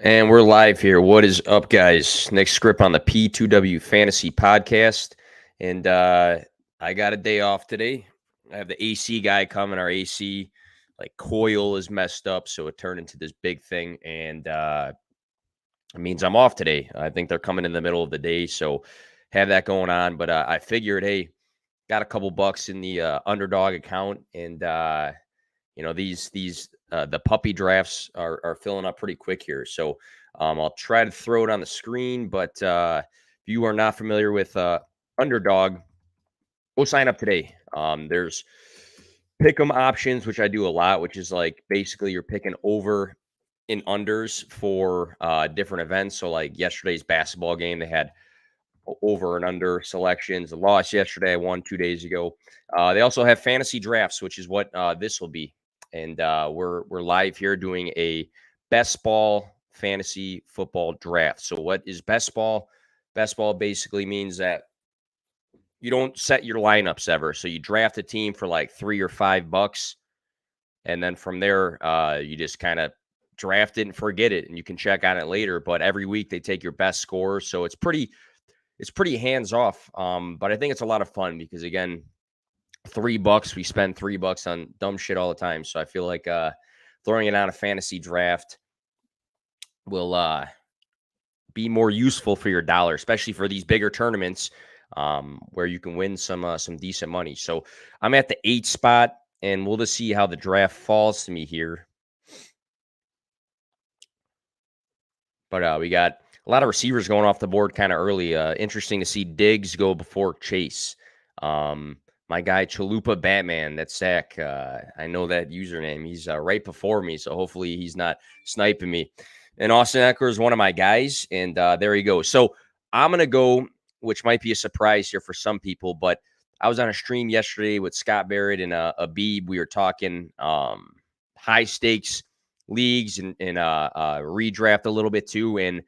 And we're live here. What is up, guys? Next script on the P2W Fantasy Podcast. And I got a day off today. I have the AC guy coming. Our AC coil is messed up, so it turned into this big thing. And it means I'm off today. I think they're coming in the middle of the day, so have that going on. But I figured, hey, got a couple bucks in the Underdog account, and these the puppy drafts are filling up pretty quick here. So I'll try to throw it on the screen. But if you are not familiar with Underdog, go sign up today. There's pick 'em options, which I do a lot, which is like basically you're picking over and unders for different events. So like yesterday's basketball game, they had over and under selections. The loss yesterday, I won 2 days ago. They also have fantasy drafts, which is what this will be. And we're live here doing a best ball fantasy football draft. So what is best ball? Best ball basically means that you don't set your lineups ever. So you draft a team for like $3 or $5, and then from there you just kind of draft it and forget it, and you can check on it later. But every week they take your best scores, so it's pretty hands off. But I think it's a lot of fun because again, $3, we spend $3 on dumb shit all the time. So I feel like throwing it on a fantasy draft will be more useful for your dollar, especially for these bigger tournaments where you can win some decent money. So I'm at the 8 spot, and we'll just see how the draft falls to me here. But we got a lot of receivers going off the board kind of early. Interesting to see Diggs go before Chase. My guy Chalupa Batman, that's Zach. I know that username. He's right before me, so hopefully he's not sniping me. And Austin Eckler is one of my guys, and there he goes. So I'm going to go, which might be a surprise here for some people, but I was on a stream yesterday with Scott Barrett and Abib. We were talking high stakes leagues and redraft a little bit too, and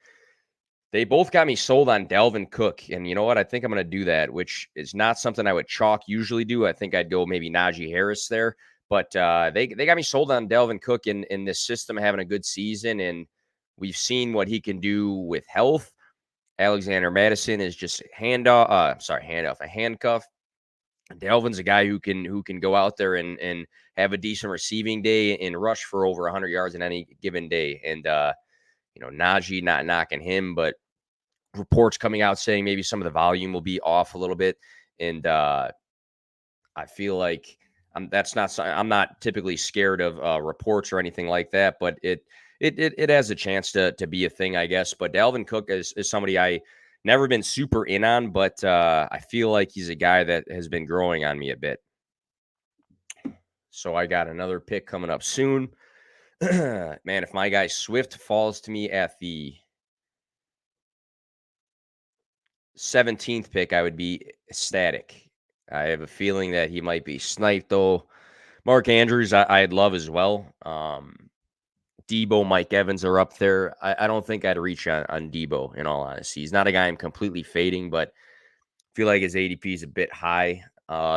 they both got me sold on Dalvin Cook. And you know what? I think I'm going to do that, which is not something I would chalk usually do. I think I'd go maybe Najee Harris there. But they got me sold on Dalvin Cook in this system having a good season. And we've seen what he can do with health. Alexander Madison is just a handcuff. Dalvin's a guy who can go out there and have a decent receiving day and rush for over 100 yards in any given day. And Najee, not knocking him, but reports coming out saying maybe some of the volume will be off a little bit. And I feel like I'm not typically scared of reports or anything like that, but it has a chance to be a thing, I guess. But Dalvin Cook is somebody I never been super in on, but I feel like he's a guy that has been growing on me a bit. So I got another pick coming up soon. Man, if my guy Swift falls to me at the 17th pick, I would be ecstatic. I have a feeling that he might be sniped, though. Mark Andrews, I'd love as well. Debo, Mike Evans are up there. I don't think I'd reach on Debo, in all honesty. He's not a guy I'm completely fading, but I feel like his ADP is a bit high.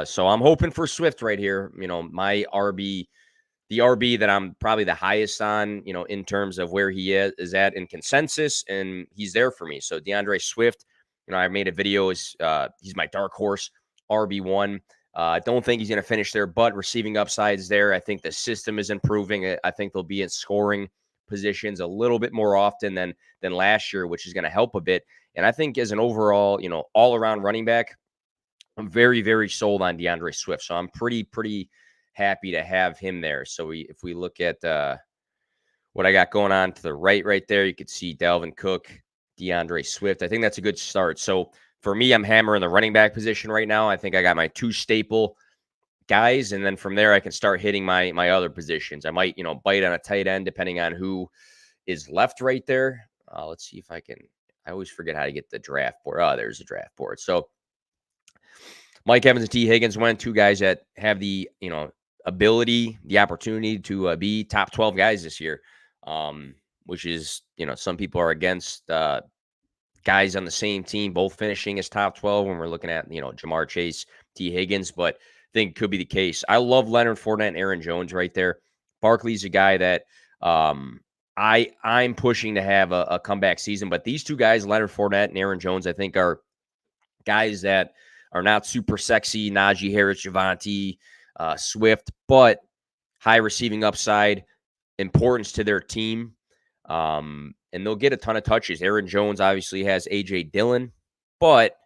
So I'm hoping for Swift right here. My RB, the RB that I'm probably the highest on, in terms of where he is at in consensus, and he's there for me. So DeAndre Swift, I made a video. He's my dark horse, RB1. I don't think he's going to finish there, but receiving upsides there. I think the system is improving. I think they'll be in scoring positions a little bit more often than last year, which is going to help a bit. And I think as an overall, all-around running back, I'm very, very sold on DeAndre Swift. So I'm pretty happy to have him there. So if we look at what I got going on to the right there, you could see Dalvin Cook, DeAndre Swift. I think that's a good start. So for me, I'm hammering the running back position right now. I think I got my 2 staple guys, and then from there I can start hitting my other positions. I might, bite on a tight end depending on who is left right there. Let's see if I can. I always forget how to get the draft board. Oh, there's a draft board. So Mike Evans and T. Higgins went 2 guys that have the, ability, the opportunity to be top 12 guys this year, which is, some people are against guys on the same team both finishing as top 12 when we're looking at, Jamar Chase, T. Higgins, but I think it could be the case. I love Leonard Fournette and Aaron Jones right there. Barkley's a guy that I'm pushing to have a comeback season, but these two guys, Leonard Fournette and Aaron Jones, I think are guys that are not super sexy. Najee Harris, Javonte, Swift, but high receiving upside, importance to their team. And they'll get a ton of touches. Aaron Jones obviously has A.J. Dillon, but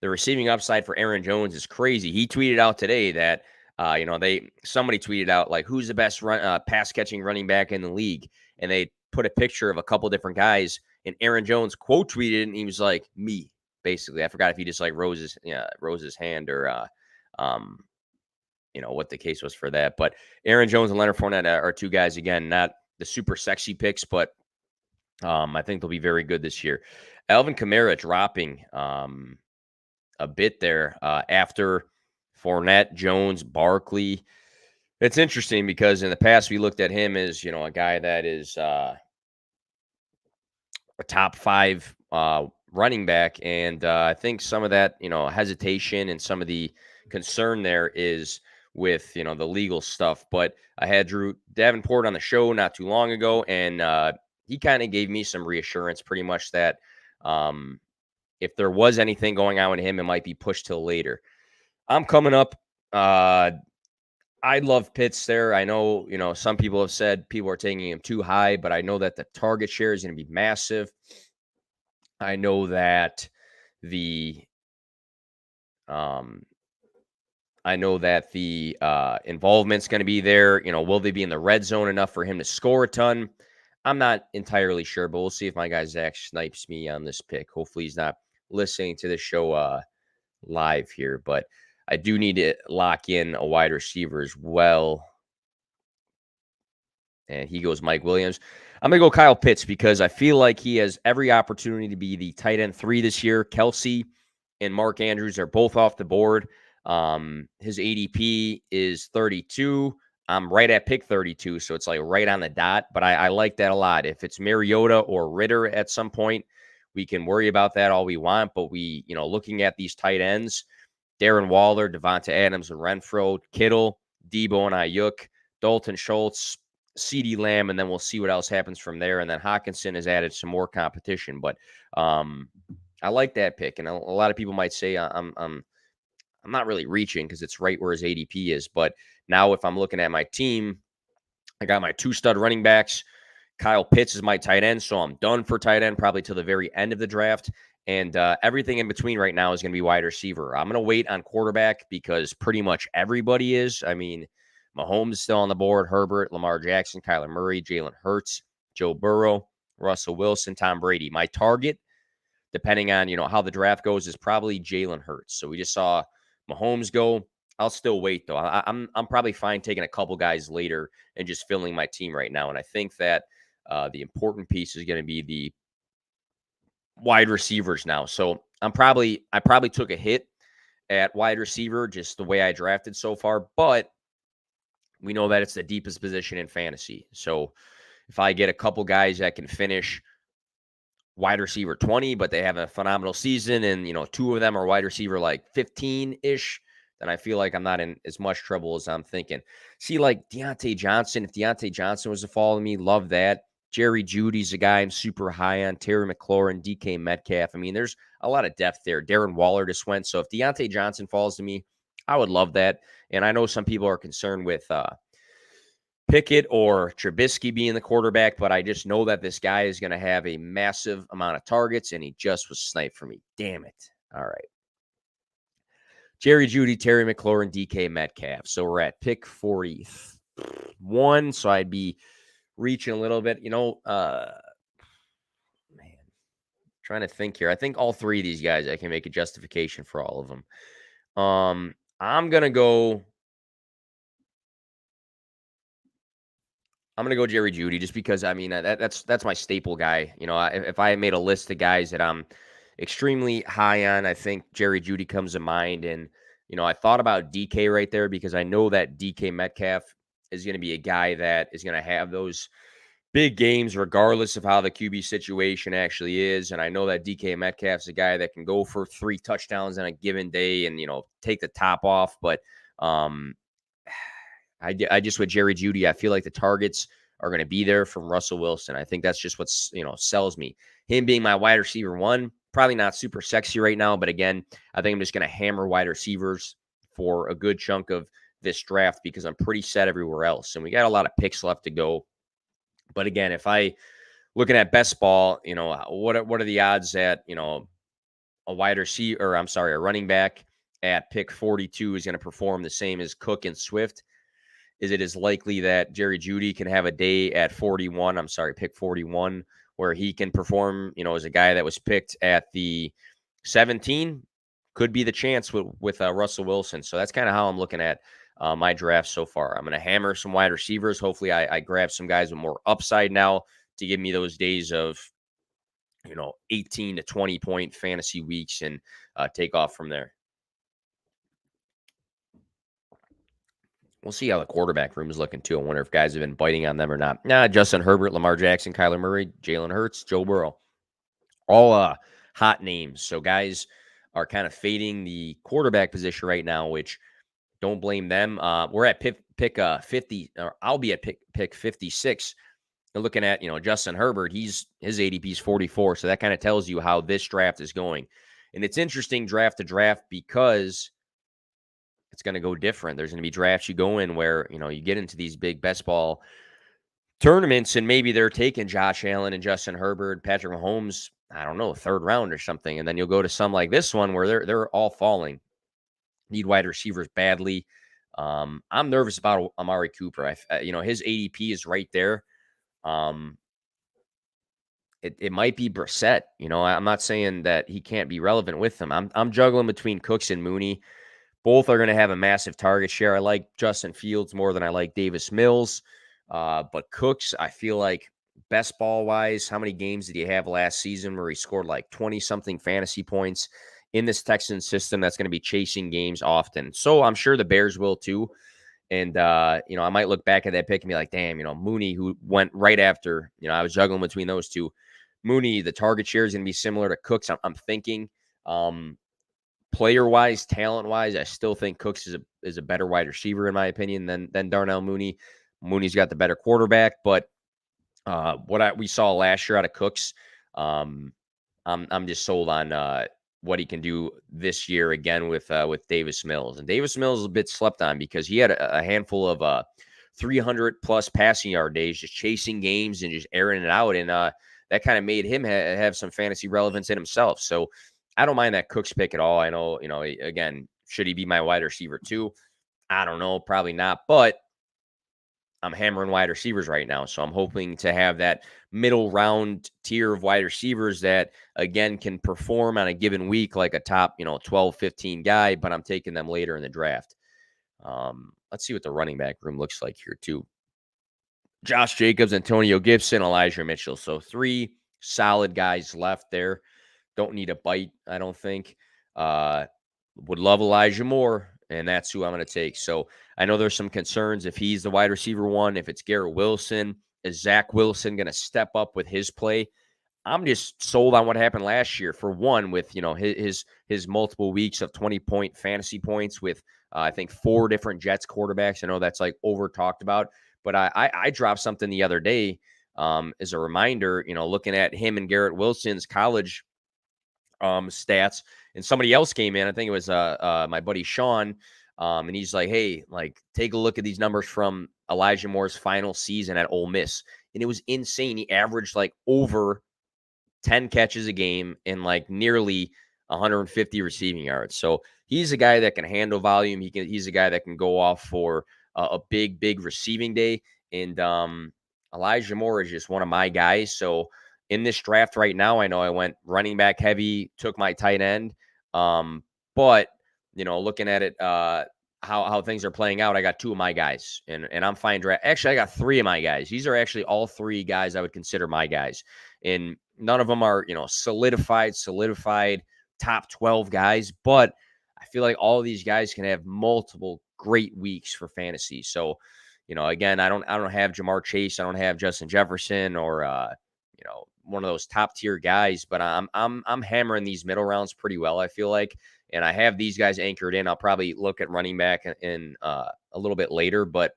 the receiving upside for Aaron Jones is crazy. He tweeted out today that, somebody tweeted out, like, who's the best pass catching running back in the league? And they put a picture of a couple different guys, and Aaron Jones quote tweeted, and he was like, me, basically. I forgot if he just like rose his hand or, what the case was for that. But Aaron Jones and Leonard Fournette are two guys, again, not the super sexy picks, but I think they'll be very good this year. Alvin Kamara dropping a bit there after Fournette, Jones, Barkley. It's interesting because in the past we looked at him as, a guy that is a top 5 running back. And I think some of that, hesitation and some of the concern there is with, the legal stuff. But I had Drew Davenport on the show not too long ago, and he kind of gave me some reassurance pretty much that if there was anything going on with him, it might be pushed till later. I'm coming up. I love Pitts there. I know, some people have said people are taking him too high, but I know that the target share is going to be massive. I know that the involvement's going to be there. Will they be in the red zone enough for him to score a ton? I'm not entirely sure, but we'll see if my guy Zach snipes me on this pick. Hopefully he's not listening to this show live here, but I do need to lock in a wide receiver as well. And he goes Mike Williams. I'm going to go Kyle Pitts because I feel like he has every opportunity to be the tight end 3 this year. Kelsey and Mark Andrews are both off the board. His ADP is 32. I'm right at pick 32, so it's like right on the dot, but I like that a lot. If it's Mariota or Ritter at some point, we can worry about that all we want, but looking at these tight ends, Darren Waller, Devonta Adams and Renfro, Kittle, Debo and Ayuk, Dalton Schultz, CeeDee Lamb, and then we'll see what else happens from there. And then Hockenson has added some more competition, but I like that pick. And a lot of people might say I'm not really reaching because it's right where his ADP is. But now if I'm looking at my team, I got my 2 stud running backs. Kyle Pitts is my tight end, so I'm done for tight end probably till the very end of the draft. And everything in between right now is going to be wide receiver. I'm going to wait on quarterback because pretty much everybody is. I mean, Mahomes is still on the board. Herbert, Lamar Jackson, Kyler Murray, Jalen Hurts, Joe Burrow, Russell Wilson, Tom Brady. My target, depending on, how the draft goes, is probably Jalen Hurts. So we just saw Mahomes go. I'll still wait, though. I'm probably fine taking a couple guys later and just filling my team right now. And I think that the important piece is going to be the wide receivers now. So I probably took a hit at wide receiver, just the way I drafted so far, but we know that it's the deepest position in fantasy. So if I get a couple guys that can finish wide receiver 20, but they have a phenomenal season and, 2 of them are wide receiver like 15-ish, then I feel like I'm not in as much trouble as I'm thinking. See, like Deontay Johnson, if Deontay Johnson was to follow me, love that. Jerry Jeudy's a guy I'm super high on. Terry McLaurin, DK Metcalf. I mean, there's a lot of depth there. Darren Waller just went. So if Deontay Johnson falls to me, I would love that. And I know some people are concerned with Pickett or Trubisky being the quarterback, but I just know that this guy is going to have a massive amount of targets, and he just was sniped for me. Damn it. All right. Jerry Jeudy, Terry McLaurin, DK Metcalf. So we're at pick 41. So I'd be reaching a little bit, trying to think here. I think all 3 of these guys, I can make a justification for all of them. I'm going to go Jerry Jeudy just because, I mean, that's my staple guy. If I made a list of guys that I'm extremely high on, I think Jerry Jeudy comes to mind. And, I thought about DK right there because I know that DK Metcalf is going to be a guy that is going to have those big games regardless of how the QB situation actually is. And I know that DK Metcalf's a guy that can go for 3 touchdowns on a given day and, take the top off. But I just with Jerry Jeudy, I feel like the targets are going to be there from Russell Wilson. I think that's just what's, sells me. Him being my wide receiver one, probably not super sexy right now, but again, I think I'm just going to hammer wide receivers for a good chunk of this draft because I'm pretty set everywhere else. And we got a lot of picks left to go. But again, if I looking at best ball, what are the odds that, a wide receiver, or I'm sorry, a running back at pick 42 is going to perform the same as Cook and Swift? Is it as likely that Jerry Jeudy can have a day at 41? I'm sorry, pick 41, where he can perform, as a guy that was picked at the 17? Could be the chance with Russell Wilson. So that's kind of how I'm looking at my draft so far. I'm going to hammer some wide receivers. Hopefully, I grab some guys with more upside now to give me those days of 18 to 20 point fantasy weeks and take off from there. We'll see how the quarterback room is looking too. I wonder if guys have been biting on them or not. Justin Herbert, Lamar Jackson, Kyler Murray, Jalen Hurts, Joe Burrow. All hot names. So guys are kind of fading the quarterback position right now, which don't blame them. We're at pick 50, or I'll be at pick 56. And looking at, Justin Herbert, his ADP is 44. So that kind of tells you how this draft is going. And it's interesting draft to draft because it's going to go different. There's going to be drafts you go in where, you get into these big best ball tournaments and maybe they're taking Josh Allen and Justin Herbert, Patrick Mahomes, I don't know, third round or something. And then you'll go to some like this one where they're all falling. Need wide receivers badly. I'm nervous about Amari Cooper. His ADP is right there. It might be Brissett. I'm not saying that he can't be relevant with them. I'm juggling between Cooks and Mooney. Both are going to have a massive target share. I like Justin Fields more than I like Davis Mills. But Cooks, I feel like best ball wise, how many games did he have last season where he scored like 20-something fantasy points in this Texans system that's going to be chasing games often? So I'm sure the Bears will too. And, I might look back at that pick and be like, damn, Mooney, who went right after, I was juggling between those two. Mooney, the target share is going to be similar to Cooks. I'm thinking. Player-wise, talent-wise, I still think Cooks is a better wide receiver in my opinion than Darnell Mooney. Mooney's got the better quarterback, but we saw last year out of Cooks, I'm just sold on what he can do this year again with Davis Mills. And Davis Mills is a bit slept on because he had a handful of 300 plus passing yard days, just chasing games and just airing it out, and that kind of made him have some fantasy relevance in himself. So I don't mind that Cooks pick at all. I know, again, should he be my wide receiver too? I don't know, probably not, but I'm hammering wide receivers right now. So I'm hoping to have that middle round tier of wide receivers that, again, can perform on a given week like a top, 12, 15 guy, but I'm taking them later in the draft. Let's see what the running back room looks like here too. Josh Jacobs, Antonio Gibson, Elijah Mitchell. So 3 solid guys left there. Don't need a bite, I don't think. Would love Elijah Moore, and that's who I'm going to take. So I know there's some concerns if he's the wide receiver one, if it's Garrett Wilson, is Zach Wilson going to step up with his play? I'm just sold on what happened last year. For one, with his multiple weeks of 20-point fantasy points with I think 4 different Jets quarterbacks. I know that's like over talked about, but I dropped something the other day as a reminder. Looking at him and Garrett Wilson's college stats, and somebody else came in. I think it was my buddy Sean, and he's like, "Hey, like take a look at these numbers from Elijah Moore's final season at Ole Miss," and it was insane. He averaged like over 10 catches a game and like nearly 150 receiving yards. So he's a guy that can handle volume. He's a guy that can go off for a big receiving day. And Elijah Moore is just one of my guys. So in this draft right now, I know I went running back heavy, took my tight end. But looking at it, how things are playing out, I got 2 of my guys, and I'm fine. Actually, I got 3 of my guys. These are actually all 3 guys I would consider my guys, and none of them are solidified top 12 guys. But I feel like all of these guys can have multiple great weeks for fantasy. So, again, I don't have Jamar Chase, I don't have Justin Jefferson, or one of those top tier guys, but I'm hammering these middle rounds pretty well, I feel like. And I have these guys anchored in. I'll probably look at running back in a little bit later, but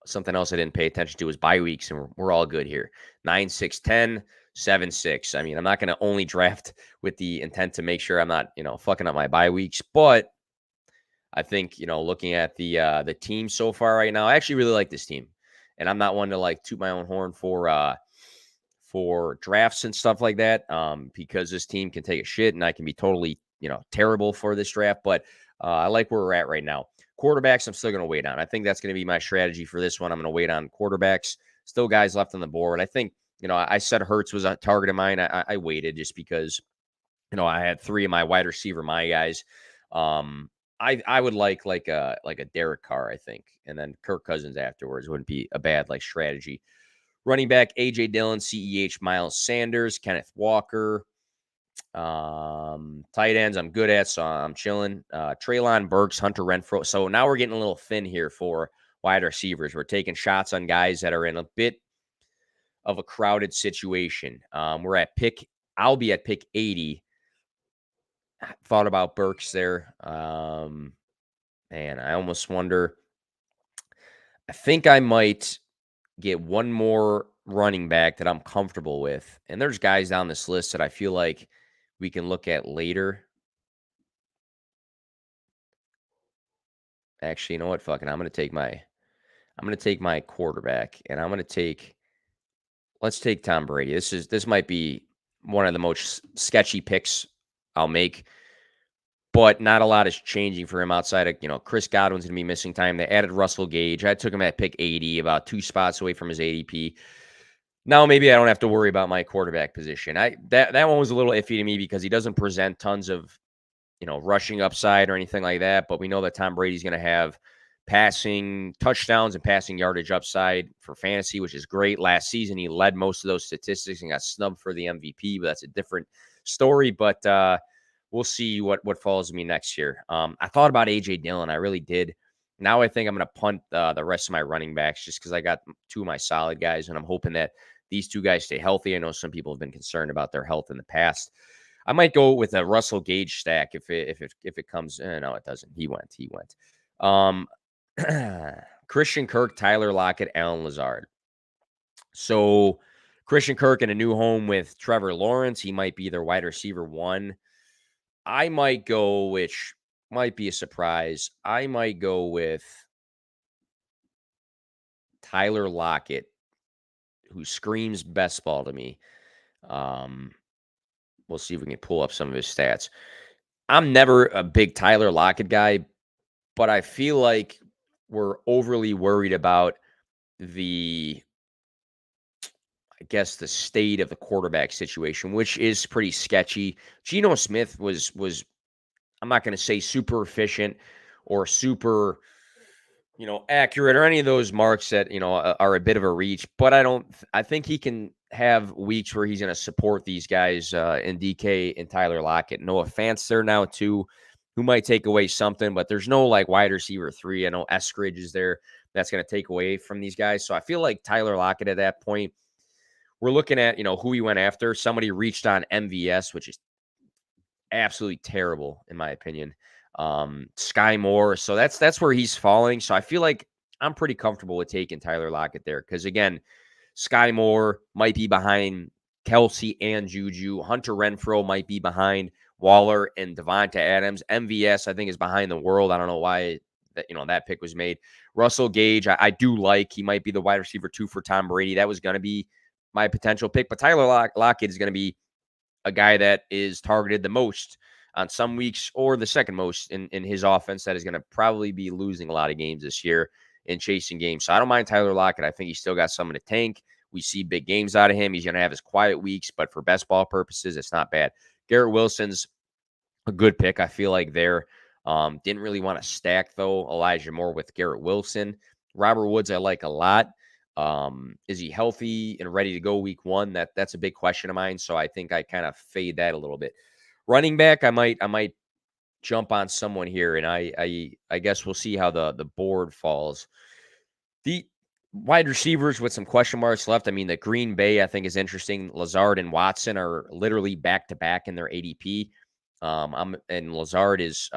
Something else I didn't pay attention to was bye weeks, and we're all good here. 9, 6, 10, 7, 6. I mean, I'm not going to only draft with the intent to make sure I'm not, fucking up my bye weeks, but I think, looking at the team so far right now, I actually really like this team. And I'm not one to like toot my own horn for drafts and stuff like that, because this team can take a shit and I can be totally, terrible for this draft. But I like where we're at right now. Quarterbacks, I'm still going to wait on. I think that's going to be my strategy for this one. I'm going to wait on quarterbacks. Still guys left on the board. I think, I said Hurts was a target of mine. I waited just because, I had three of my wide receiver, my guys. I would like a Derek Carr, I think, and then Kirk Cousins afterwards wouldn't be a bad like strategy. Running back, A.J. Dillon, CEH, Miles Sanders, Kenneth Walker. Tight ends, I'm good at, so I'm chilling. Treylon Burks, Hunter Renfrow. So now we're getting a little thin here for wide receivers. We're taking shots on guys that are in a bit of a crowded situation. I'll be at pick 80. Thought about Burks there. Man, I almost wonder. I think I might get one more running back that I'm comfortable with. And there's guys down this list that I feel like we can look at later. Actually, you know what? Fucking, I'm gonna take my quarterback, and let's take Tom Brady. This might be one of the most sketchy picks I'll make, but not a lot is changing for him outside of, Chris Godwin's gonna be missing time. They added Russell Gage. I took him at pick 80, about 2 spots away from his ADP. Now maybe I don't have to worry about my quarterback position. That one was a little iffy to me because he doesn't present tons of, rushing upside or anything like that. But we know that Tom Brady's going to have passing touchdowns and passing yardage upside for fantasy, which is great. Last season, he led most of those statistics and got snubbed for the MVP, but that's a different story. But we'll see what follows me next year. I thought about A.J. Dillon. I really did. Now I think I'm going to punt the rest of my running backs just because I got two of my solid guys, and I'm hoping that these two guys stay healthy. I know some people have been concerned about their health in the past. I might go with a Russell Gage stack if it comes. No, it doesn't. He went. Christian Kirk, Tyler Lockett, Alan Lazard. So Christian Kirk in a new home with Trevor Lawrence. He might be their wide receiver one. I might go, which might be a surprise. I might go with Tyler Lockett, who screams best ball to me. We'll see if we can pull up some of his stats. I'm never a big Tyler Lockett guy, but I feel like we're overly worried about the state of the quarterback situation, which is pretty sketchy. Geno Smith was I'm not going to say super efficient or super, accurate or any of those marks that, are a bit of a reach, but I think he can have weeks where he's going to support these guys in DK and Tyler Lockett. Noah Fant's there now too, who might take away something, but there's no like wide receiver 3. I know Eskridge is there. That's going to take away from these guys. So I feel like Tyler Lockett at that point, we're looking at, who he went after. Somebody reached on MVS, which is absolutely terrible in my opinion. Sky Moore. So that's where he's falling. So I feel like I'm pretty comfortable with taking Tyler Lockett there. Because again, Sky Moore might be behind Kelsey and Juju. Hunter Renfrow might be behind Waller and Devonta Adams. MVS, I think, is behind the world. I don't know why that pick was made. Russell Gage, I do like. He might be the wide receiver 2 for Tom Brady. That was going to be my potential pick. But Tyler Lockett is going to be a guy that is targeted the most on some weeks or the second most in his offense that is going to probably be losing a lot of games this year in chasing games. So I don't mind Tyler Lockett. I think he's still got some in the tank. We see big games out of him. He's going to have his quiet weeks, but for best ball purposes, it's not bad. Garrett Wilson's a good pick. I feel like there. Didn't really want to stack, though, Elijah Moore with Garrett Wilson. Robert Woods I like a lot. Is he healthy and ready to go week 1? That's a big question of mine. So I think I kind of fade that a little bit. Running back, I might jump on someone here, and I guess we'll see how the board falls. The wide receivers with some question marks left. I mean, the Green Bay I think is interesting. Lazard and Watson are literally back to back in their ADP. And Lazard is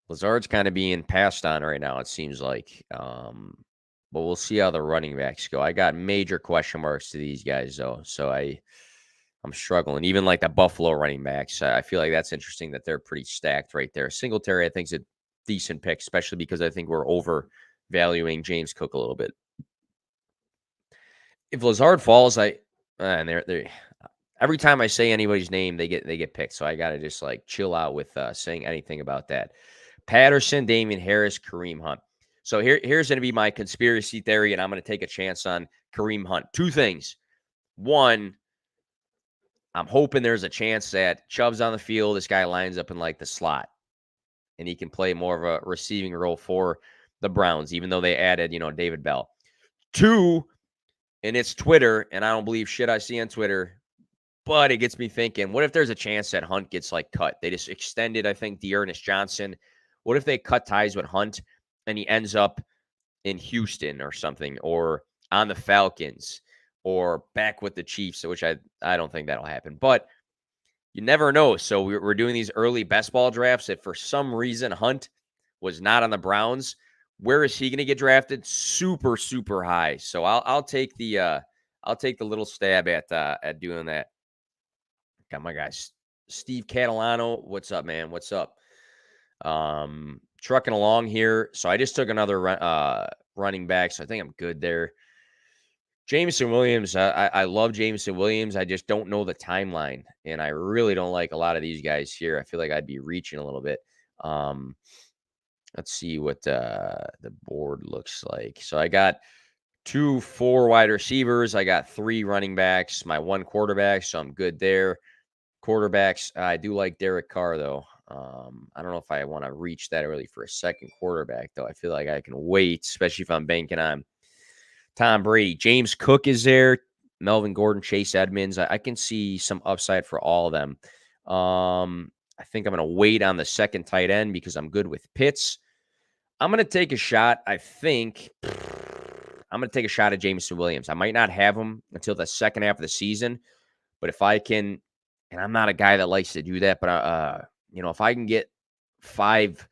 Lazard's kind of being passed on right now, it seems like. But we'll see how the running backs go. I got major question marks to these guys, though. So I'm struggling. Even like the Buffalo running backs, I feel like that's interesting that they're pretty stacked right there. Singletary, I think, is a decent pick, especially because I think we're overvaluing James Cook a little bit. If Lazard falls, and they're every time I say anybody's name, they get picked. So I gotta just like chill out with saying anything about that. Patterson, Damian Harris, Kareem Hunt. So here's gonna be my conspiracy theory, and I'm gonna take a chance on Kareem Hunt. Two things. One, I'm hoping there's a chance that Chubb's on the field. This guy lines up in like the slot, and he can play more of a receiving role for the Browns, even though they added, David Bell. Two, and it's Twitter, and I don't believe shit I see on Twitter, but it gets me thinking, what if there's a chance that Hunt gets like cut? They just extended, I think, Dearness Johnson. What if they cut ties with Hunt and he ends up in Houston or something, or on the Falcons, or back with the Chiefs, which I don't think that'll happen. But you never know. So we're doing these early best ball drafts. If for some reason Hunt was not on the Browns, where is he going to get drafted? Super, super high. So I'll take the little stab at doing that. Got my guys, Steve Catalano. What's up, man? What's up? Trucking along here. So I just took another running back, so I think I'm good there. Jameson Williams, I love Jameson Williams. I just don't know the timeline, and I really don't like a lot of these guys here. I feel like I'd be reaching a little bit. Let's see what the board looks like. So I got 4 wide receivers. I got 3 running backs, my 1 quarterback, so I'm good there. Quarterbacks, I do like Derek Carr, though. I don't know if I want to reach that early for a second quarterback, though. I feel like I can wait, especially if I'm banking on Tom Brady. James Cook is there. Melvin Gordon, Chase Edmonds. I can see some upside for all of them. I think I'm going to wait on the second tight end because I'm good with Pitts. I'm going to take a shot. I think I'm going to take a shot at Jameson Williams. I might not have him until the second half of the season, but if I can, and I'm not a guy that likes to do that, but if I can get 5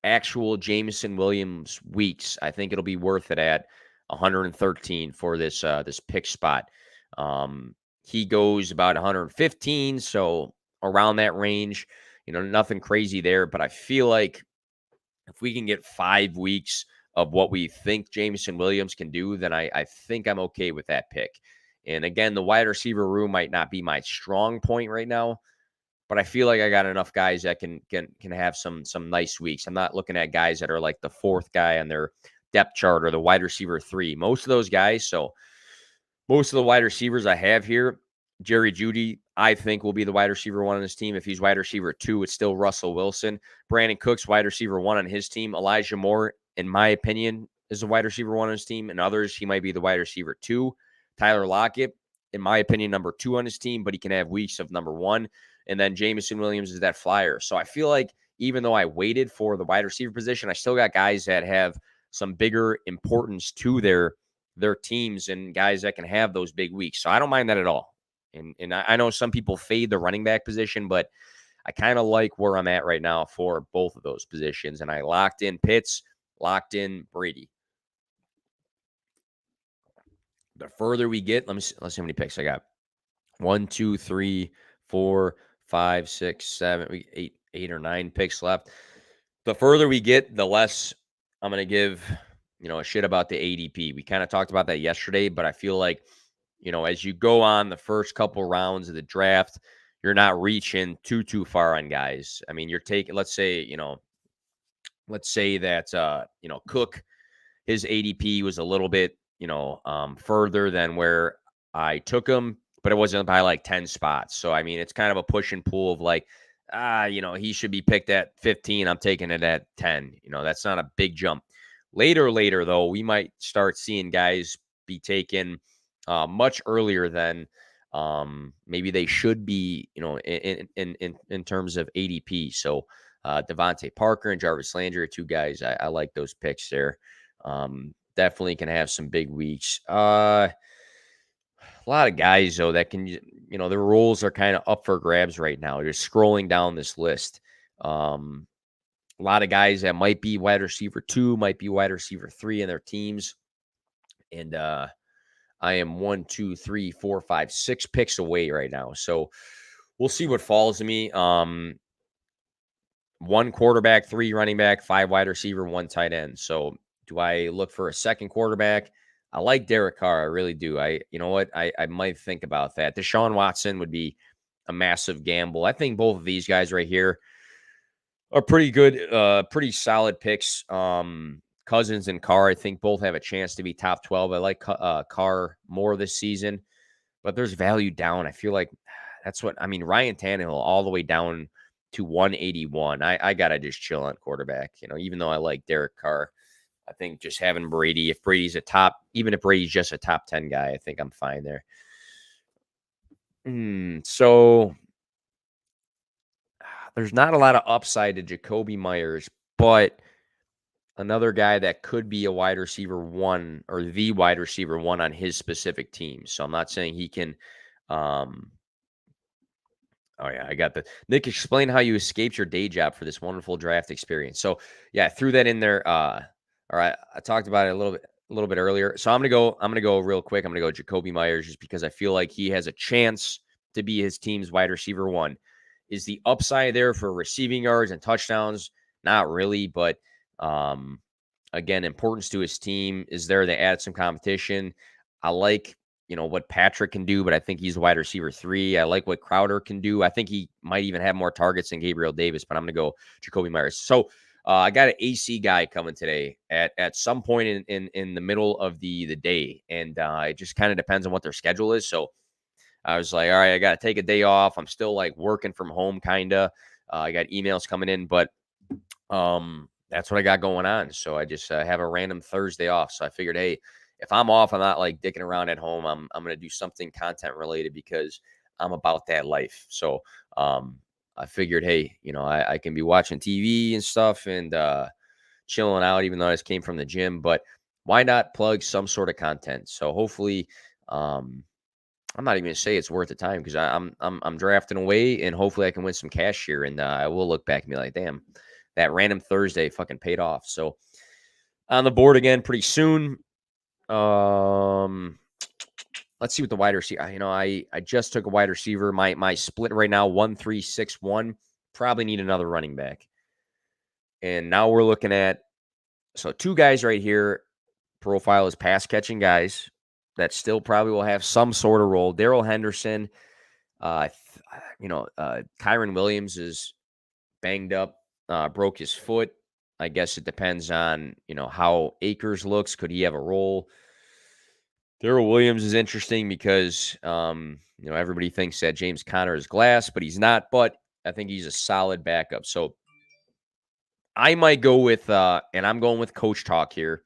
actual Jameson Williams weeks, I think it'll be worth it at 113 for this pick spot. He goes about 115, so around that range. Nothing crazy there, but I feel like if we can get 5 weeks of what we think Jameson Williams can do, then I think I'm okay with that pick. And again, the wide receiver room might not be my strong point right now, but I feel like I got enough guys that can have some nice weeks. I'm not looking at guys that are like the 4th guy on their depth chart or the wide receiver 3. Most of those guys, so most of the wide receivers I have here, Jerry Jeudy, I think will be the wide receiver 1 on his team. If he's wide receiver 2, it's still Russell Wilson. Brandon Cooks, wide receiver 1 on his team. Elijah Moore, in my opinion, is the wide receiver 1 on his team. And others, he might be the wide receiver 2. Tyler Lockett, in my opinion, number 2 on his team, but he can have weeks of number 1. And then Jameson Williams is that flyer. So I feel like even though I waited for the wide receiver position, I still got guys that have some bigger importance to their teams and guys that can have those big weeks. So I don't mind that at all. And I know some people fade the running back position, but I kind of like where I'm at right now for both of those positions. And I locked in Pitts, locked in Brady. The further we get, let's see how many picks I got. 1, 2, 3, 4, 5, 6, 7, 8 or 9 picks left. The further we get, the less I'm going to give, a shit about the ADP. We kind of talked about that yesterday, but I feel like, as you go on the first couple rounds of the draft, you're not reaching too far on guys. I mean, you're taking, let's say that, Cook, his ADP was a little bit, further than where I took him, but it wasn't by like 10 spots. So, I mean, it's kind of a push and pull of like, he should be picked at 15. I'm taking it at 10. That's not a big jump. Later, though, we might start seeing guys be taken much earlier than maybe they should be, in terms of ADP. So Devontae Parker and Jarvis Landry are 2 guys. I like those picks there. Definitely can have some big weeks. A lot of guys, though, that can, their roles are kind of up for grabs right now. Just scrolling down this list. A lot of guys that might be wide receiver 2, might be wide receiver 3 in their teams. And I am 1, 2, 3, 4, 5, 6 picks away right now. So we'll see what falls to me. 1 quarterback, 3 running back, 5 wide receiver, 1 tight end. So do I look for a second quarterback? I like Derek Carr. I really do. You know what? I might think about that. Deshaun Watson would be a massive gamble. I think both of these guys right here are pretty good, pretty solid picks. Cousins and Carr, I think both have a chance to be top 12. I like Carr more this season, but there's value down. I feel like that's what I mean. Ryan Tannehill all the way down to 181. I gotta just chill on quarterback. Even though I like Derek Carr, I think just having Brady, if Brady's even if Brady's just a top 10 guy, I think I'm fine there. So there's not a lot of upside to Jacoby Myers, but another guy that could be a wide receiver 1 or the wide receiver 1 on his specific team. So I'm not saying he can. Oh, yeah, I got the Nick, explain how you escaped your day job for this wonderful draft experience. So, yeah, I threw that in there. All right, I talked about it a little bit earlier. So I'm gonna go real quick. I'm gonna go Jacoby Myers just because I feel like he has a chance to be his team's wide receiver 1. Is the upside there for receiving yards and touchdowns? Not really, but again, importance to his team is there to add some competition. I like what Patrick can do, but I think he's wide receiver 3. I like what Crowder can do. I think he might even have more targets than Gabriel Davis, but I'm going to go Jacoby Myers. So I got an AC guy coming today at some point in the middle of the day, and it just kind of depends on what their schedule is. So I was like, all right, I got to take a day off. I'm still like working from home, kind of. I got emails coming in, but that's what I got going on. So I just have a random Thursday off. So I figured, hey, if I'm off, I'm not like dicking around at home. I'm going to do something content related because I'm about that life. So I figured, hey, I can be watching TV and stuff and chilling out, even though I just came from the gym. But why not plug some sort of content? So hopefully, I'm not even going to say it's worth the time because I'm drafting away and hopefully I can win some cash here. And I will look back and be like, damn, that random Thursday fucking paid off. So on the board again pretty soon. Let's see what the wide receiver. I just took a wide receiver. My split right now 1-3-6-1. Probably need another running back. And now we're looking at 2 guys right here. Profile is pass catching guys that still probably will have some sort of role. Darrell Henderson. Kyron Williams is banged up, broke his foot. I guess it depends on, how Akers looks. Could he have a role? Darrell Williams is interesting because, everybody thinks that James Conner is glass, but he's not. But I think he's a solid backup. So I might go with, and I'm going with coach talk here.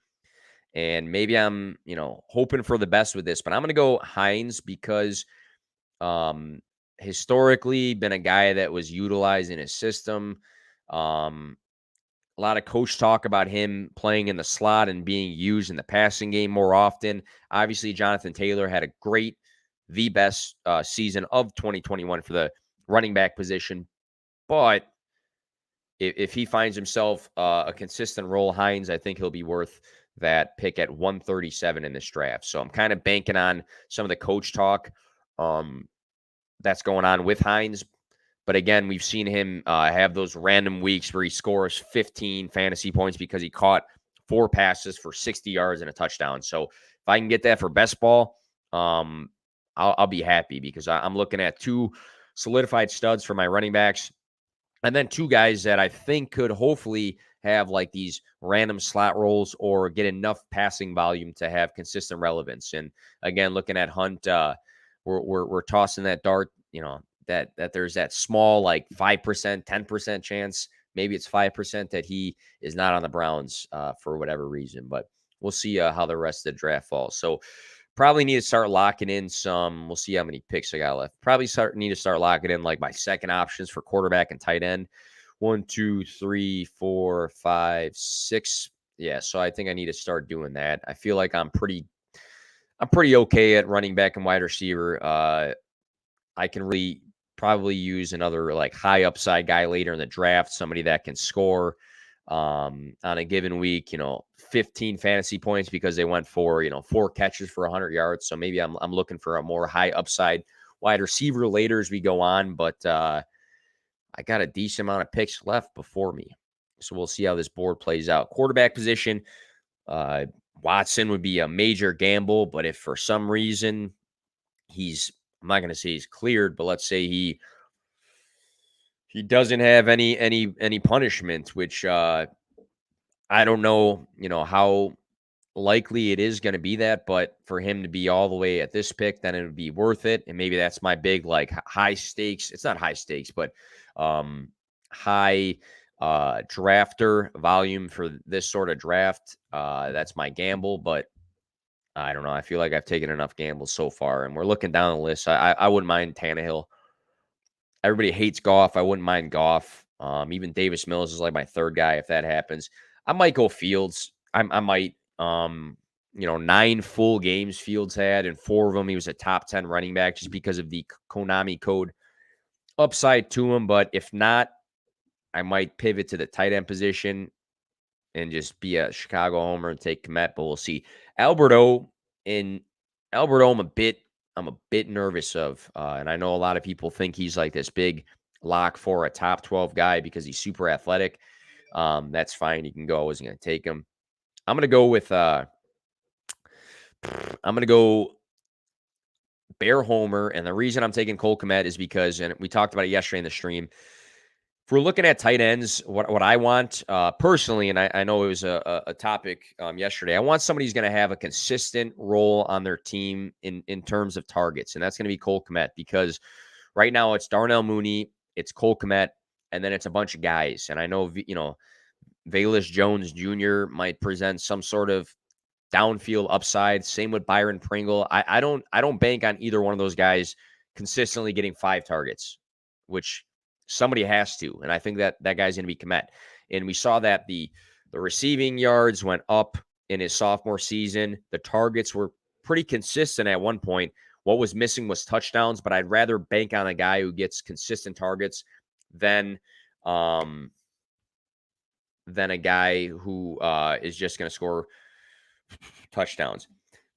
And maybe I'm, hoping for the best with this, but I'm going to go Hines because historically been a guy that was utilized in his system. A lot of coach talk about him playing in the slot and being used in the passing game more often. Obviously, Jonathan Taylor had the best season of 2021 for the running back position. But if he finds himself a consistent role, Hines, I think he'll be worth that pick at 137 in this draft. So I'm kind of banking on some of the coach talk that's going on with Hines. But again, we've seen him have those random weeks where he scores 15 fantasy points because he caught 4 passes for 60 yards and a touchdown. So if I can get that for best ball, I'll be happy because I'm looking at 2 solidified studs for my running backs. And then 2 guys that I think could hopefully have like these random slot roles or get enough passing volume to have consistent relevance. And again, looking at Hunt, we're tossing that dart, that there's that small like 5%, 10% chance. Maybe it's 5% that he is not on the Browns for whatever reason. But we'll see how the rest of the draft falls. So probably need to start locking in some. We'll see how many picks I got left. Probably need to start locking in like my second options for quarterback and tight end. 1, 2, 3, 4, 5, 6. Yeah, so I think I need to start doing that. I feel like I'm pretty okay at running back and wide receiver. I can really probably use another like high upside guy later in the draft, somebody that can score. on a given week, 15 fantasy points because they went for, 4 catches for 100 yards. So maybe I'm looking for a more high upside wide receiver later as we go on. But I got a decent amount of picks left before me. So we'll see how this board plays out. Quarterback position, Watson would be a major gamble. But if for some reason I'm not going to say he's cleared, but let's say he doesn't have any punishment, which I don't know, how likely it is going to be that, but for him to be all the way at this pick, then it would be worth it. And maybe that's my big, like, high stakes. It's not high stakes, but high drafter volume for this sort of draft. That's my gamble, but I don't know. I feel like I've taken enough gambles so far, and we're looking down the list. I wouldn't mind Tannehill. Everybody hates Goff. I wouldn't mind Goff. Even Davis Mills is like my third guy if that happens. I might go Fields. I might. 9 full games Fields had, and 4 of them he was a top 10 running back just because of the Konami code upside to him. But if not, I might pivot to the tight end position and just be a Chicago homer and take Kmet, but we'll see. Alberto, I'm a bit nervous of, and I know a lot of people think he's like this big lock for a top 12 guy because he's super athletic. That's fine. He can go. I wasn't going to take him. I'm going to go with, Bear Homer. And the reason I'm taking Cole Kmet is because, and we talked about it yesterday in the stream, if we're looking at tight ends, what I want personally, and I know it was a topic yesterday, I want somebody who's going to have a consistent role on their team in terms of targets, and that's going to be Cole Kmet, because right now it's Darnell Mooney, it's Cole Kmet, and then it's a bunch of guys. And I know, Velus Jones Jr. might present some sort of downfield upside. Same with Byron Pringle. I don't bank on either one of those guys consistently getting 5 targets, which somebody has to. And I think that guy's going to be Kmet. And we saw that the receiving yards went up in his sophomore season. The targets were pretty consistent at one point. What was missing was touchdowns, but I'd rather bank on a guy who gets consistent targets than a guy who is just going to score touchdowns.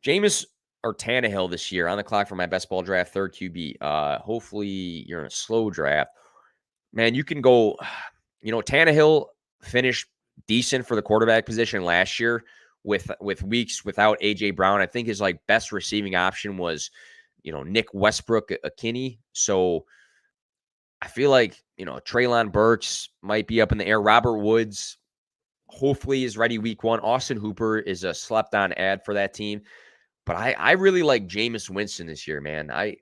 Jameis or Tannehill this year on the clock for my best ball draft, third QB. Hopefully you're in a slow draft. Man, you can go, Tannehill finished decent for the quarterback position last year with weeks without A.J. Brown. I think his best receiving option was, Nick Westbrook-Ikhine. So I feel like, Treylon Burks might be up in the air. Robert Woods hopefully is ready week 1. Austin Hooper is a slept-on ad for that team. But I really like Jameis Winston this year, man. I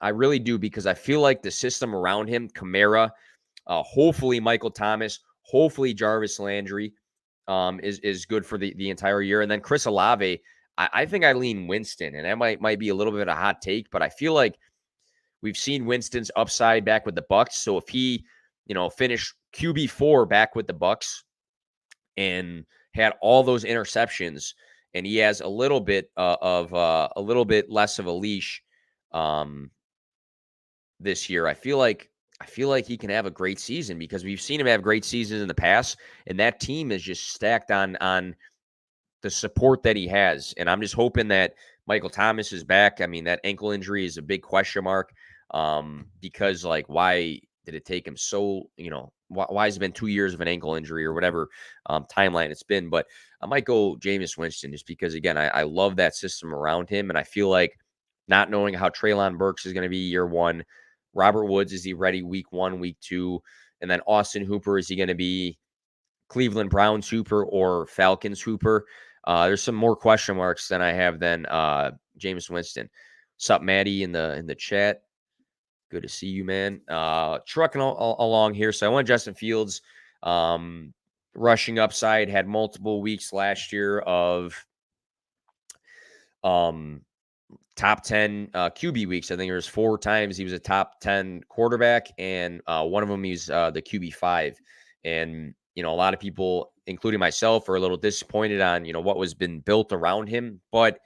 really do, because I feel like the system around him, Kamara, hopefully Michael Thomas, hopefully Jarvis Landry is good for the entire year. And then Chris Olave, I think I lean Winston, and that might be a little bit of a hot take, but I feel like we've seen Winston's upside back with the Bucs. So if he, finished QB4 back with the Bucs and had all those interceptions, and he has a little bit a little bit less of a leash this year, I feel like he can have a great season, because we've seen him have great seasons in the past, and that team is just stacked on the support that he has. And I'm just hoping that Michael Thomas is back. I mean, that ankle injury is a big question mark, because why did it take him so, why has it been 2 years of an ankle injury or whatever timeline it's been? But I might go Jameis Winston, just because, again, I love that system around him. And I feel like, not knowing how Treylon Burks is going to be year 1, Robert Woods, is he ready week 1, week 2? And then Austin Hooper, is he going to be Cleveland Browns Hooper or Falcons Hooper? There's some more question marks than I have than Jameis Winston. What's up, Maddie, in the chat? Good to see you, man. Trucking along here. So I went Justin Fields. Rushing upside, had multiple weeks last year of top 10 QB weeks. I think there was 4 times he was a top 10 quarterback, and one of them he's the QB5. And, a lot of people, including myself, are a little disappointed on, what was been built around him. But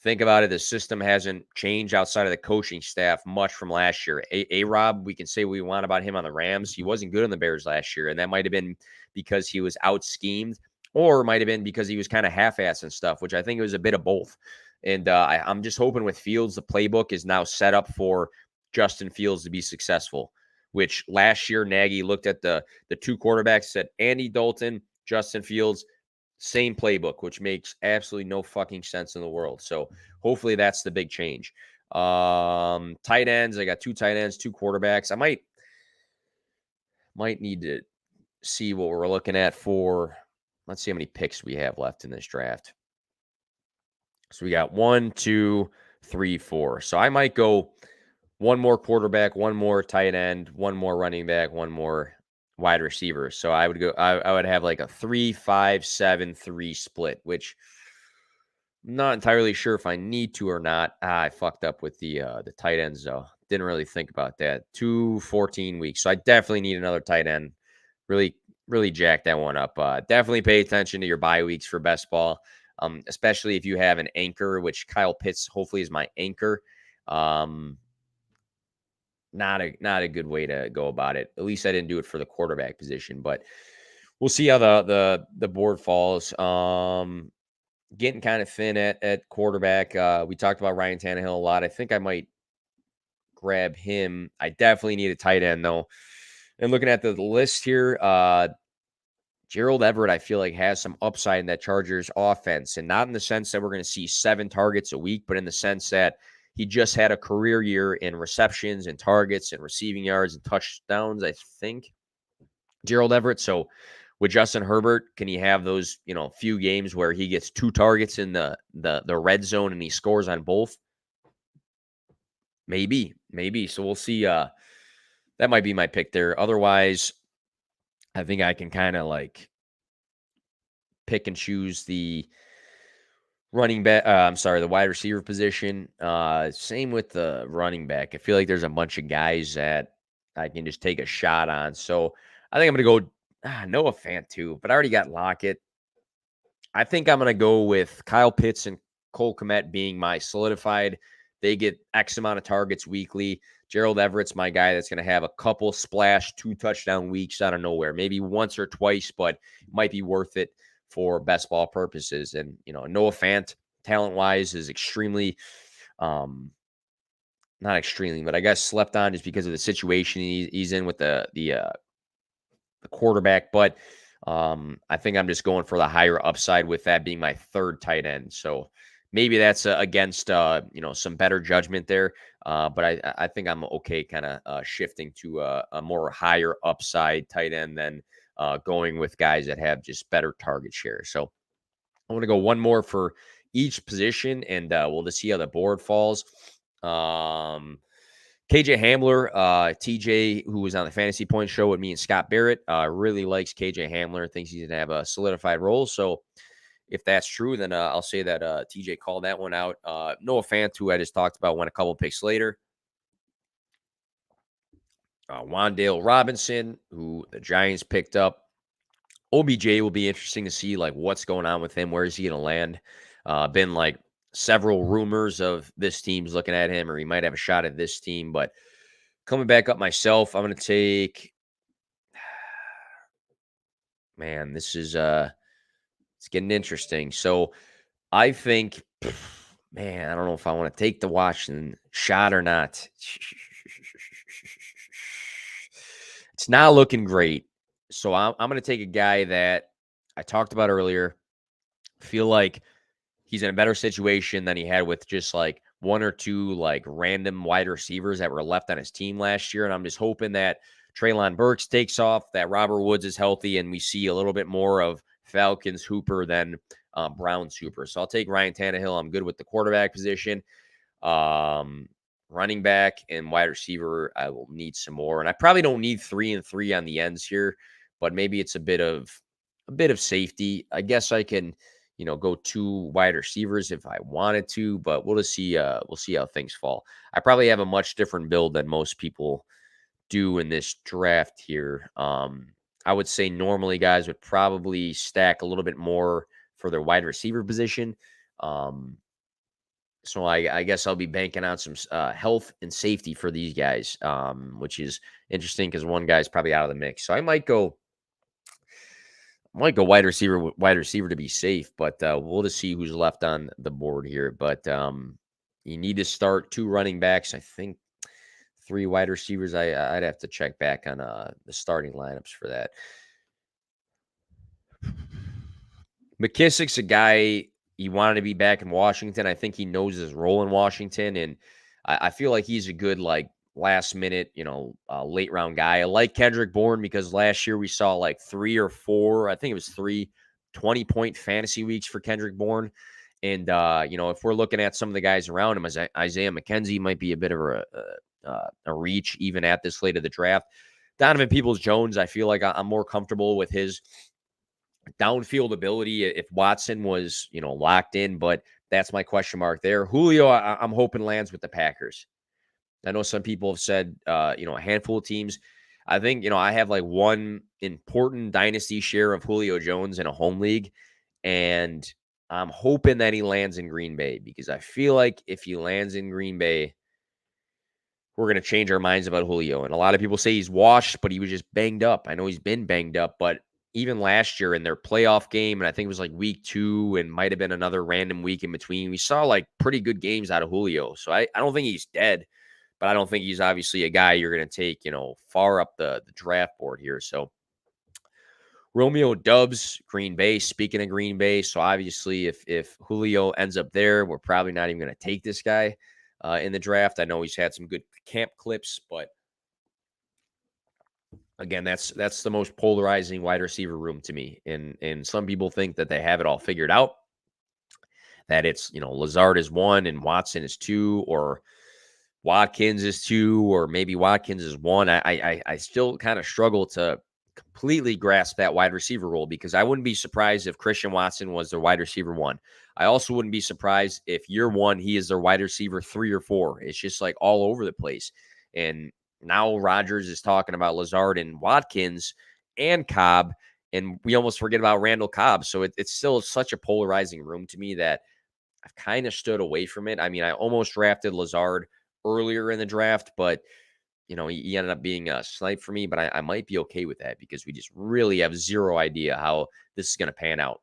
think about it, the system hasn't changed outside of the coaching staff much from last year. A-Rob, we can say what we want about him on the Rams. He wasn't good on the Bears last year, and that might have been because he was out schemed, or it might have been because he was kind of half-assed and stuff, which I think it was a bit of both. And I'm just hoping with Fields, the playbook is now set up for Justin Fields to be successful, which last year Nagy looked at the two quarterbacks, said Andy Dalton, Justin Fields, same playbook, which makes absolutely no fucking sense in the world. So hopefully that's the big change. Tight ends, I got two tight ends, two quarterbacks. I might need to see what we're looking at for. Let's see how many picks we have left in this draft. So we got 1, 2, 3, 4. So I might go one more quarterback, one more tight end, one more running back, one more wide receiver. So I would go, I would have like a 3-5-7-3 split, which I'm not entirely sure if I need to or not. I fucked up with the tight ends though. Didn't really think about that. 14 weeks. So I definitely need another tight end. Really, really jack that one up. Definitely pay attention to your bye weeks for best ball. Especially if you have an anchor, which Kyle Pitts hopefully is my anchor. Not a good way to go about it. At least I didn't do it for the quarterback position, but we'll see how the board falls. Getting kind of thin at quarterback. We talked about Ryan Tannehill a lot. I think I might grab him. I definitely need a tight end though. And looking at the list here, Gerald Everett, I feel like has some upside in that Chargers offense, and not in the sense that we're going to see 7 targets a week, but in the sense that he just had a career year in receptions and targets and receiving yards and touchdowns, I think, Gerald Everett. So with Justin Herbert, can he have those, few games where he gets 2 targets in the red zone and he scores on both? Maybe. So we'll see. That might be my pick there. Otherwise, I think I can kind of like pick and choose the running back. The wide receiver position. Same with the running back. I feel like there's a bunch of guys that I can just take a shot on. So I think I'm going to go Noah Fant too, but I already got Lockett. I think I'm going to go with Kyle Pitts and Cole Kmet being my solidified. They get X amount of targets weekly. Gerald Everett's my guy that's going to have a couple splash 2 touchdown weeks out of nowhere, maybe once or twice, but might be worth it for best ball purposes. And, Noah Fant, talent-wise, is extremely, not extremely, but I guess slept on just because of the situation he's in with the quarterback. But I think I'm just going for the higher upside with that being my 3rd tight end. So maybe that's against, some better judgment there. But I think I'm okay kind of shifting to a more higher upside tight end than going with guys that have just better target share. So I want to go one more for each position, and we'll just see how the board falls. KJ Hamler, TJ, who was on the Fantasy Point show with me and Scott Barrett, really likes KJ Hamler, thinks he's going to have a solidified role. So if that's true, then I'll say that TJ called that one out. Noah Fant, who I just talked about, went a couple picks later. Wan'Dale Robinson, who the Giants picked up. OBJ will be interesting to see what's going on with him. Where is he going to land? Been several rumors of this team's looking at him, or he might have a shot at this team. But coming back up myself, I'm going to take. Man, this is it's getting interesting. So I think, man, I don't know if I want to take the Washington shot or not. It's not looking great. So I'm going to take a guy that I talked about earlier. Feel like he's in a better situation than he had with just 1 or 2 random wide receivers that were left on his team last year. And I'm just hoping that Treylon Burks takes off, that Robert Woods is healthy, and we see a little bit more of Falcons Hooper than Browns Hooper. So I'll take Ryan Tannehill. I'm good with the quarterback position. Running back and wide receiver, I will need some more. And I probably don't need 3 and 3 on the ends here, but maybe it's a bit of safety. I guess I can, go 2 wide receivers if I wanted to, but we'll just see. We'll see how things fall. I probably have a much different build than most people do in this draft here. I would say normally guys would probably stack a little bit more for their wide receiver position. So I guess I'll be banking on some health and safety for these guys, which is interesting because one guy's probably out of the mix. So I might go wide receiver to be safe, but we'll just see who's left on the board here. But you need to start two running backs. I think three wide receivers. I'd have to check back on the starting lineups for that. McKissick's a guy he wanted to be back in Washington. I think he knows his role in Washington, and I feel like he's a good like last minute, late round guy. I like Kendrick Bourne because last year we saw like 3 or 4, I think it was 20-point fantasy weeks for Kendrick Bourne. And if we're looking at some of the guys around him, as Isaiah McKenzie might be a bit of a reach even at this late of the draft. Donovan Peoples-Jones, I feel like I'm more comfortable with his downfield ability if Watson was, locked in, but that's my question mark there. Julio, I'm hoping lands with the Packers. I know some people have said, a handful of teams. I think, I have like one important dynasty share of Julio Jones in a home league, and I'm hoping that he lands in Green Bay because I feel like if he lands in Green Bay, we're going to change our minds about Julio. And a lot of people say he's washed, but he was just banged up. I know he's been banged up, but even last year in their playoff game, and I think it was like week 2 and might have been another random week in between, we saw like pretty good games out of Julio. So I don't think he's dead, but I don't think he's obviously a guy you're going to take, far up the draft board here. So Romeo Dubs, Green Bay. Speaking of Green Bay, so obviously if Julio ends up there, we're probably not even going to take this guy in the draft. I know he's had some good camp clips, but again, that's the most polarizing wide receiver room to me. And some people think that they have it all figured out. That it's Lazard is 1 and Watson is 2, or Watkins is 2, or maybe Watkins is 1. I still kind of struggle to completely grasp that wide receiver role because I wouldn't be surprised if Christian Watson was their wide receiver 1. I also wouldn't be surprised if year 1 he is their wide receiver 3 or 4. It's just like all over the place. And now Rodgers is talking about Lazard and Watkins and Cobb, and we almost forget about Randall Cobb. So it's still such a polarizing room to me that I've kind of stood away from it. I mean, I almost drafted Lazard earlier in the draft, but he ended up being a snipe for me, but I might be okay with that because we just really have zero idea how this is going to pan out.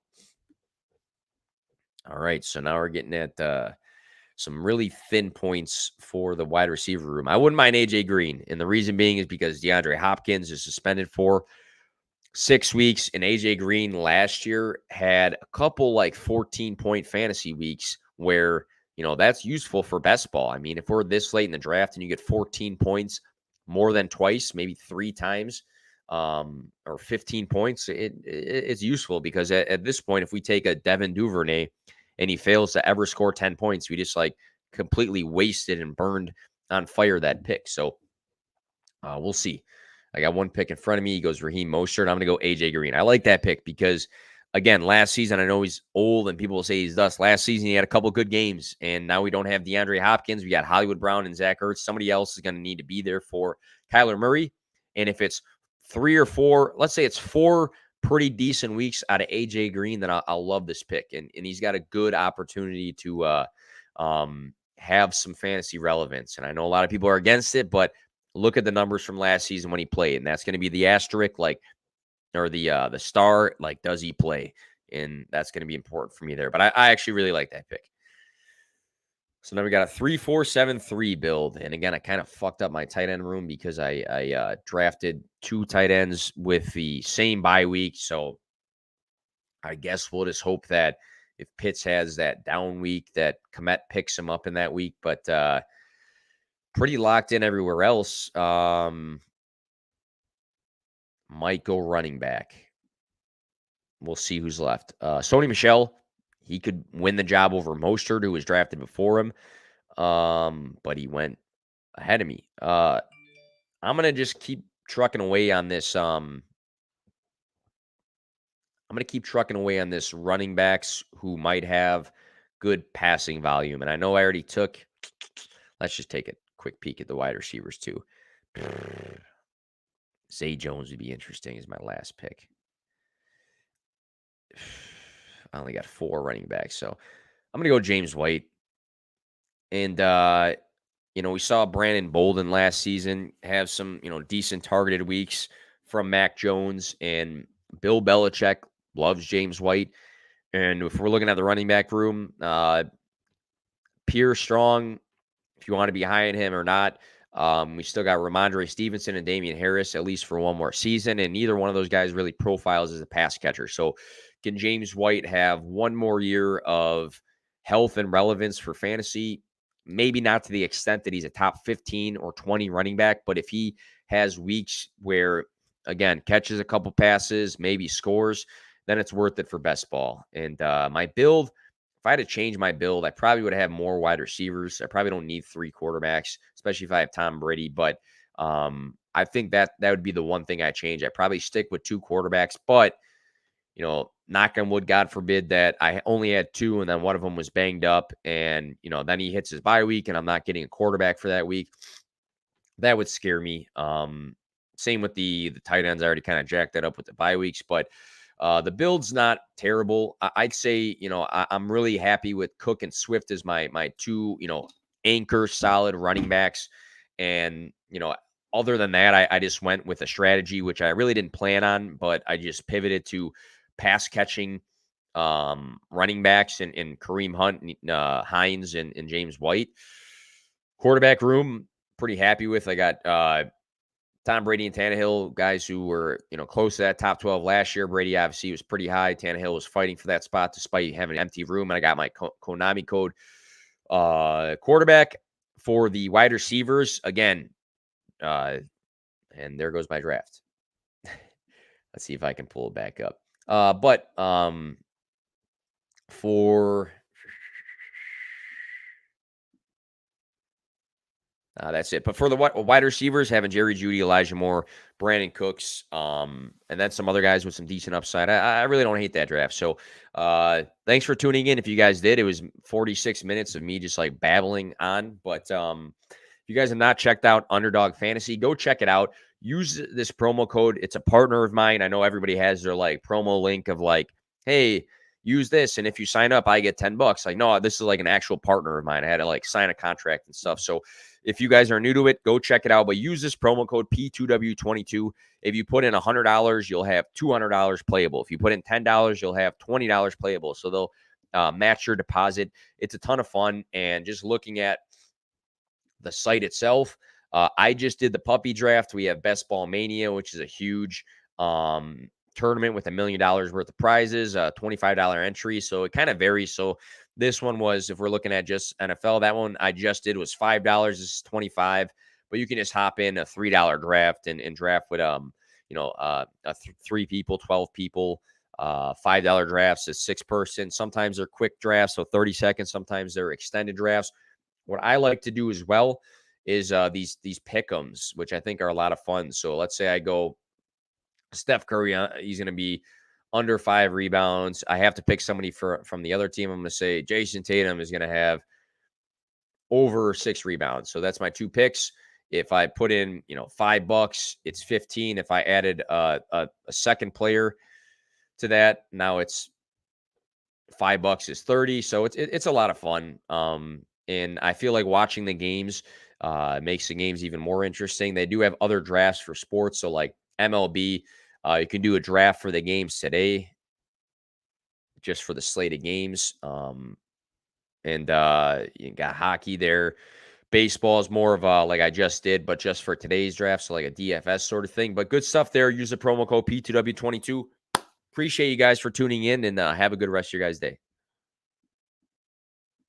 All right, so now we're getting at some really thin points for the wide receiver room. I wouldn't mind AJ Green, and the reason being is because DeAndre Hopkins is suspended for 6 weeks, and AJ Green last year had a couple like 14-point fantasy weeks where, that's useful for best ball. I mean, if we're this late in the draft and you get 14 points more than twice, maybe 3 times, or 15 points, it's useful because at this point, if we take a Devin Duvernay and he fails to ever score 10 points, we just like completely wasted and burned on fire that pick. So we'll see. I got one pick in front of me. He goes Raheem Mostert. I'm going to go AJ Green. I like that pick because, again, last season, I know he's old and people will say he's dust. Last season, he had a couple good games, and now we don't have DeAndre Hopkins. We got Hollywood Brown and Zach Ertz. Somebody else is going to need to be there for Kyler Murray. And if it's 3 or 4, let's say it's 4 pretty decent weeks out of AJ Green, then I'll love this pick. And he's got a good opportunity to have some fantasy relevance. And I know a lot of people are against it, but look at the numbers from last season when he played, and that's going to be the asterisk, like, or the star, like, does he play? And that's going to be important for me there. But I actually really like that pick. So now we got a 3-4-7-3 build, and again, I kind of fucked up my tight end room because I drafted 2 tight ends with the same bye week. So I guess we'll just hope that if Pitts has that down week, that Komet picks him up in that week. But pretty locked in everywhere else. Might go running back. We'll see who's left. Sony Michel, he could win the job over Mostert, who was drafted before him. But he went ahead of me. I'm gonna just keep trucking away on this. I'm gonna keep trucking away on this running backs who might have good passing volume. And I know I already took. Let's just take a quick peek at the wide receivers too. Zay Jones would be interesting as my last pick. I only got 4 running backs, so I'm going to go James White. And we saw Brandon Bolden last season have some, decent targeted weeks from Mac Jones, and Bill Belichick loves James White. And if we're looking at the running back room, Pierre Strong, if you want to be high on him or not. We still got Ramondre Stevenson and Damian Harris, at least for one more season, and neither one of those guys really profiles as a pass catcher. So can James White have one more year of health and relevance for fantasy? Maybe not to the extent that he's a top 15 or 20 running back, but if he has weeks where, again, catches a couple passes, maybe scores, then it's worth it for best ball. And my build, if I had to change my build, I probably would have more wide receivers. I probably don't need 3 quarterbacks, especially if I have Tom Brady. But I think that would be the one thing I change. I probably stick with 2 quarterbacks, but knock on wood, God forbid that I only had 2 and then one of them was banged up, and then he hits his bye week and I'm not getting a quarterback for that week. That would scare me. Same with the tight ends. I already kind of jacked that up with the bye weeks, but the build's not terrible. I'd say, I'm really happy with Cook and Swift as my 2, anchor solid running backs. And, other than that, I just went with a strategy, which I really didn't plan on, but I just pivoted to pass catching running backs and Kareem Hunt, Hines, and James White. Quarterback room, pretty happy with. I got Tom Brady and Tannehill, guys who were, close to that top 12 last year. Brady obviously was pretty high. Tannehill was fighting for that spot despite having an empty room. And I got my Konami code quarterback for the wide receivers. Again, and there goes my draft. Let's see if I can pull it back up. But for that's it. But for the wide receivers, having Jerry Jeudy, Elijah Moore, Brandon Cooks, and then some other guys with some decent upside. I really don't hate that draft. So thanks for tuning in. If you guys did, it was 46 minutes of me just like babbling on. But if you guys have not checked out Underdog Fantasy, go check it out. Use this promo code. It's a partner of mine. I know everybody has their like promo link of like, hey, use this, and if you sign up, I get $10. Like, no, this is like an actual partner of mine. I had to like sign a contract and stuff. So if you guys are new to it, go check it out. But use this promo code P2W22. If you put in $100, you'll have $200 playable. If you put in $10, you'll have $20 playable. So they'll match your deposit. It's a ton of fun. And just looking at the site itself, I just did the puppy draft. We have Best Ball Mania, which is a huge tournament with $1 million worth of prizes, $25 entry. So it kind of varies. So this one was, if we're looking at just NFL, that one I just did was $5. This is $25, but you can just hop in a $3 draft and draft with 3 people, 12 people. $5 drafts is 6 person. Sometimes they're quick drafts, so 30 seconds. Sometimes they're extended drafts. What I like to do as well is these pick'ems, which I think are a lot of fun. So let's say I go Steph Curry, he's going to be under 5 rebounds. I have to pick somebody from the other team. I'm going to say Jason Tatum is going to have over 6 rebounds. So that's my 2 picks. If I put in, $5, it's 15. If I added a second player to that, now it's $5 is 30. So it's a lot of fun. And I feel like watching the games makes the games even more interesting. They do have other drafts for sports. So like MLB, you can do a draft for the games today, just for the slate of games. And you got hockey there. Baseball is more of a, like I just did, but just for today's draft. So like a DFS sort of thing. But good stuff there. Use the promo code P2W22. Appreciate you guys for tuning in, and have a good rest of your guys' day.